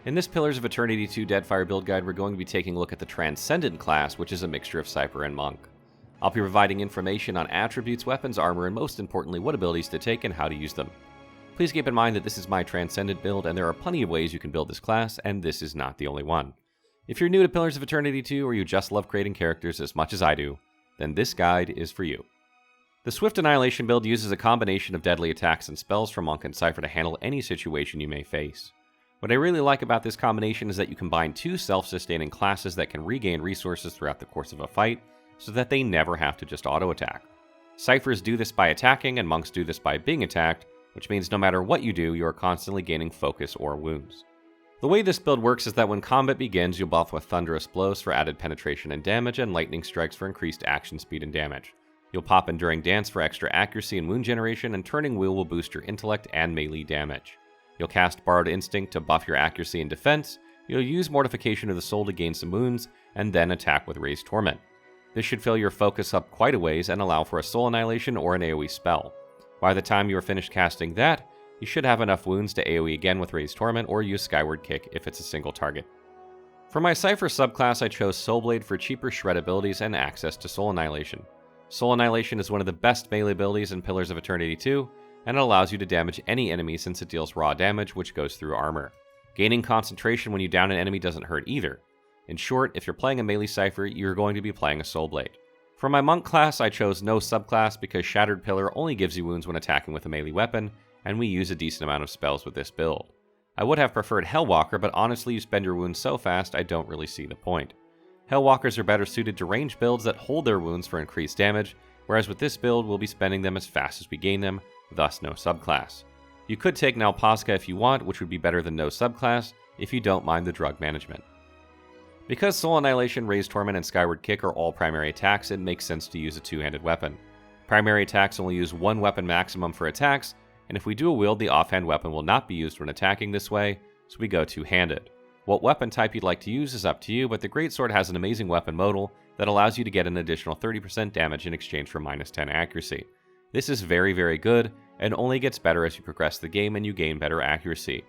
In this Pillars of Eternity 2 Deadfire build guide, we're going to be taking a look at the Transcendent class, which is a mixture of Cypher and Monk. I'll be providing information on attributes, weapons, armor, and most importantly, what abilities to take and how to use them. Please keep in mind that this is my Transcendent build, and there are plenty of ways you can build this class, and this is not the only one. If you're new to Pillars of Eternity 2, or you just love creating characters as much as I do, then this guide is for you. The Swift Annihilation build uses a combination of deadly attacks and spells from Monk and Cypher to handle any situation you may face. What I really like about this combination is that you combine two self-sustaining classes that can regain resources throughout the course of a fight, so that they never have to just auto-attack. Cyphers do this by attacking, and Monks do this by being attacked, which means no matter what you do, you are constantly gaining focus or wounds. The way this build works is that when combat begins, you'll buff with Thunderous Blows for added penetration and damage, and Lightning Strikes for increased action speed and damage. You'll pop Enduring Dance for extra accuracy and wound generation, and Turning Wheel will boost your intellect and melee damage. You'll cast Borrowed Instinct to buff your accuracy and defense, you'll use Mortification of the Soul to gain some wounds, and then attack with Raised Torment. This should fill your focus up quite a ways and allow for a Soul Annihilation or an AoE spell. By the time you are finished casting that, you should have enough wounds to AoE again with Raised Torment or use Skyward Kick if it's a single target. For my Cypher subclass, I chose Soulblade for cheaper shred abilities and access to Soul Annihilation. Soul Annihilation is one of the best melee abilities in Pillars of Eternity 2, and it allows you to damage any enemy since it deals raw damage, which goes through armor. Gaining concentration when you down an enemy doesn't hurt either. In short, if you're playing a melee Cypher, you're going to be playing a Soulblade. For my Monk class, I chose no subclass because Shattered Pillar only gives you wounds when attacking with a melee weapon, and we use a decent amount of spells with this build. I would have preferred Hellwalker, but honestly you spend your wounds so fast I don't really see the point. Hellwalkers are better suited to range builds that hold their wounds for increased damage, whereas with this build we'll be spending them as fast as we gain them, thus no subclass. You could take Nalpazka if you want, which would be better than no subclass, if you don't mind the drug management. Because Soul Annihilation, Raised Torment, and Skyward Kick are all primary attacks, it makes sense to use a two-handed weapon. Primary attacks only use one weapon maximum for attacks, and if we dual wield, the offhand weapon will not be used when attacking this way, so we go two-handed. What weapon type you'd like to use is up to you, but the Greatsword has an amazing weapon modal that allows you to get an additional 30% damage in exchange for minus 10 accuracy. This is very, very good, and only gets better as you progress the game and you gain better accuracy.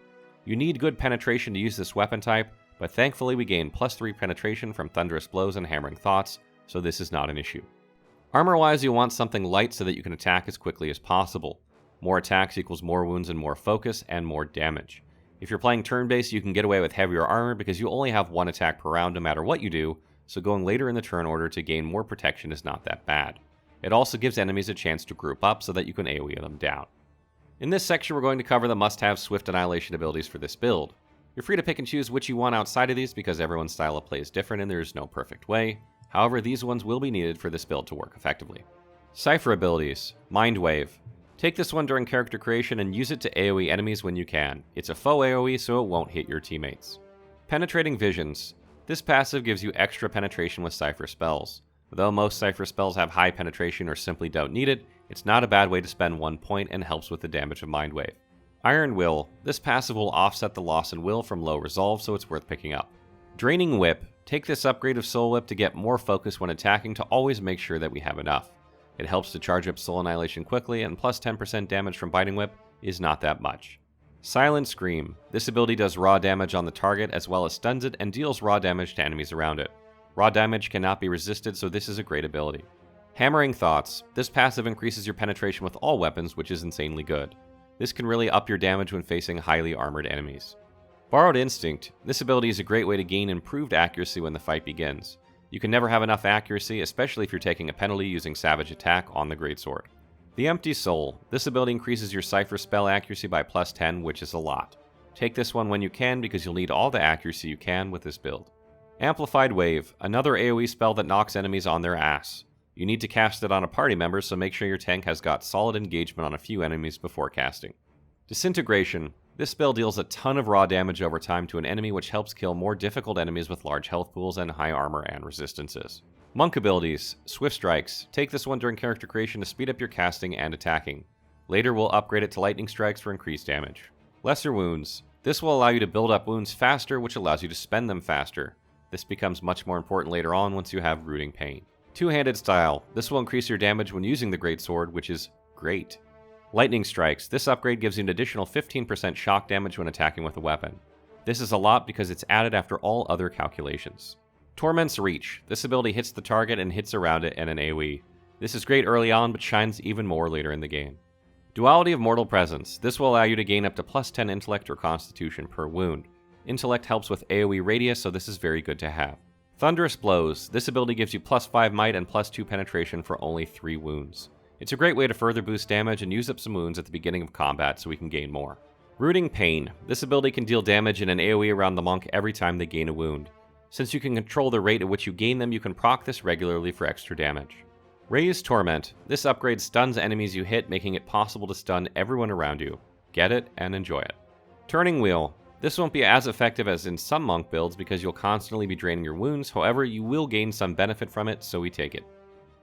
You need good penetration to use this weapon type, but thankfully we gain plus 3 penetration from Thunderous Blows and Hammering Thoughts, so this is not an issue. Armor-wise, you want something light so that you can attack as quickly as possible. More attacks equals more wounds and more focus, and more damage. If you're playing turn-based, you can get away with heavier armor because you only have one attack per round no matter what you do, so going later in the turn order to gain more protection is not that bad. It also gives enemies a chance to group up so that you can AoE them down. In this section, we're going to cover the must-have Swift Annihilation abilities for this build. You're free to pick and choose which you want outside of these because everyone's style of play is different and there is no perfect way. However, these ones will be needed for this build to work effectively. Cypher abilities. Mind Wave. Take this one during character creation and use it to AoE enemies when you can. It's a faux AoE, so it won't hit your teammates. Penetrating Visions. This passive gives you extra penetration with Cypher spells. Though most Cypher spells have high penetration or simply don't need it, it's not a bad way to spend 1 point and helps with the damage of Mind Wave. Iron Will. This passive will offset the loss in will from low resolve, so it's worth picking up. Draining Whip. Take this upgrade of Soul Whip to get more focus when attacking to always make sure that we have enough. It helps to charge up Soul Annihilation quickly, and plus 10% damage from Biting Whip is not that much. Silent Scream. This ability does raw damage on the target as well as stuns it and deals raw damage to enemies around it. Raw damage cannot be resisted, so this is a great ability. Hammering Thoughts. This passive increases your penetration with all weapons, which is insanely good. This can really up your damage when facing highly armored enemies. Borrowed Instinct. This ability is a great way to gain improved accuracy when the fight begins. You can never have enough accuracy, especially if you're taking a penalty using Savage Attack on the Greatsword. The Empty Soul. This ability increases your Cypher spell accuracy by plus 10, which is a lot. Take this one when you can because you'll need all the accuracy you can with this build. Amplified Wave. Another AoE spell that knocks enemies on their ass. You need to cast it on a party member, so make sure your tank has got solid engagement on a few enemies before casting. Disintegration. This spell deals a ton of raw damage over time to an enemy, which helps kill more difficult enemies with large health pools and high armor and resistances. Monk abilities. Swift Strikes. Take this one during character creation to speed up your casting and attacking. Later we'll upgrade it to Lightning Strikes for increased damage. Lesser Wounds. This will allow you to build up wounds faster, which allows you to spend them faster. This becomes much more important later on once you have Rooting Pain. Two-Handed Style. This will increase your damage when using the Greatsword, which is great. Lightning Strikes. This upgrade gives you an additional 15% shock damage when attacking with a weapon. This is a lot because it's added after all other calculations. Torment's Reach. This ability hits the target and hits around it in an AoE. This is great early on, but shines even more later in the game. Duality of Mortal Presence. This will allow you to gain up to plus 10 Intellect or Constitution per wound. Intellect helps with AoE radius, so this is very good to have. Thunderous Blows. This ability gives you plus 5 might and plus 2 penetration for only 3 wounds. It's a great way to further boost damage and use up some wounds at the beginning of combat so we can gain more. Rooting Pain. This ability can deal damage in an AoE around the monk every time they gain a wound. Since you can control the rate at which you gain them, you can proc this regularly for extra damage. Raised Torment. This upgrade stuns enemies you hit, making it possible to stun everyone around you. Get it and enjoy it. Turning Wheel. This won't be as effective as in some monk builds because you'll constantly be draining your wounds, however you will gain some benefit from it, so we take it.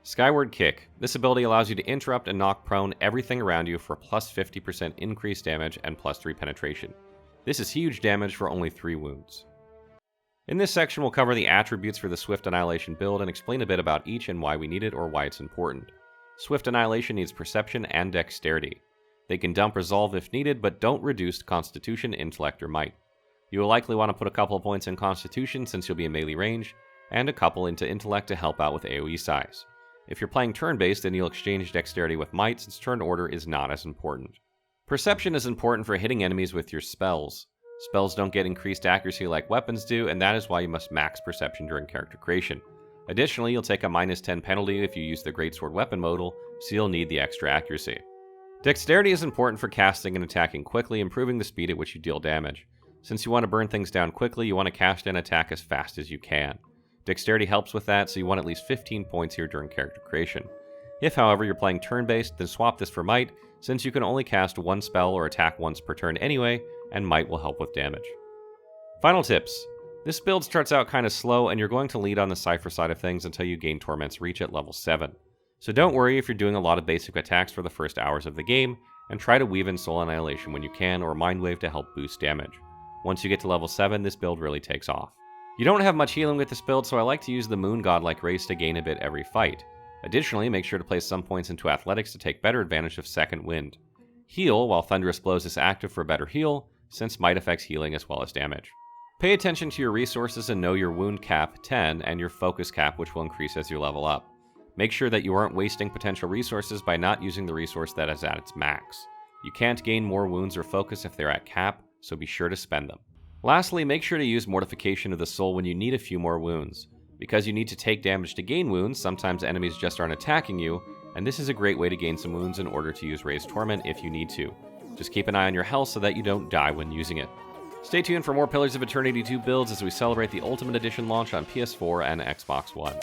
Skyward Kick. This ability allows you to interrupt and knock prone everything around you for plus 50% increased damage and plus 3 penetration. This is huge damage for only 3 wounds. In this section we'll cover the attributes for the Swift Annihilation build and explain a bit about each and why we need it or why it's important. Swift Annihilation needs Perception and Dexterity. They can dump Resolve if needed, but don't reduce Constitution, Intellect, or Might. You will likely want to put a couple of points in Constitution since you'll be in melee range, and a couple into Intellect to help out with AoE size. If you're playing turn-based, then you'll exchange Dexterity with Might since turn order is not as important. Perception is important for hitting enemies with your spells. Spells don't get increased accuracy like weapons do, and that is why you must max Perception during character creation. Additionally, you'll take a minus 10 penalty if you use the Greatsword weapon modal, so you'll need the extra accuracy. Dexterity is important for casting and attacking quickly, improving the speed at which you deal damage. Since you want to burn things down quickly, you want to cast and attack as fast as you can. Dexterity helps with that, so you want at least 15 points here during character creation. If, however, you're playing turn-based, then swap this for Might, since you can only cast one spell or attack once per turn anyway, and Might will help with damage. Final tips. This build starts out kind of slow, and you're going to lead on the Cypher side of things until you gain Torment's Reach at level 7. So don't worry if you're doing a lot of basic attacks for the first hours of the game, and try to weave in Soul Annihilation when you can, or Mind Wave to help boost damage. Once you get to level 7, this build really takes off. You don't have much healing with this build, so I like to use the Moon God-like race to gain a bit every fight. Additionally, make sure to place some points into Athletics to take better advantage of Second Wind. Heal while Thunderous Blows is active for better heal, since Might affects healing as well as damage. Pay attention to your resources and know your wound cap, 10, and your focus cap, which will increase as you level up. Make sure that you aren't wasting potential resources by not using the resource that is at its max. You can't gain more wounds or focus if they're at cap, so be sure to spend them. Lastly, make sure to use Mortification of the Soul when you need a few more wounds. Because you need to take damage to gain wounds, sometimes enemies just aren't attacking you, and this is a great way to gain some wounds in order to use Raised Torment if you need to. Just keep an eye on your health so that you don't die when using it. Stay tuned for more Pillars of Eternity 2 builds as we celebrate the Ultimate Edition launch on PS4 and Xbox One.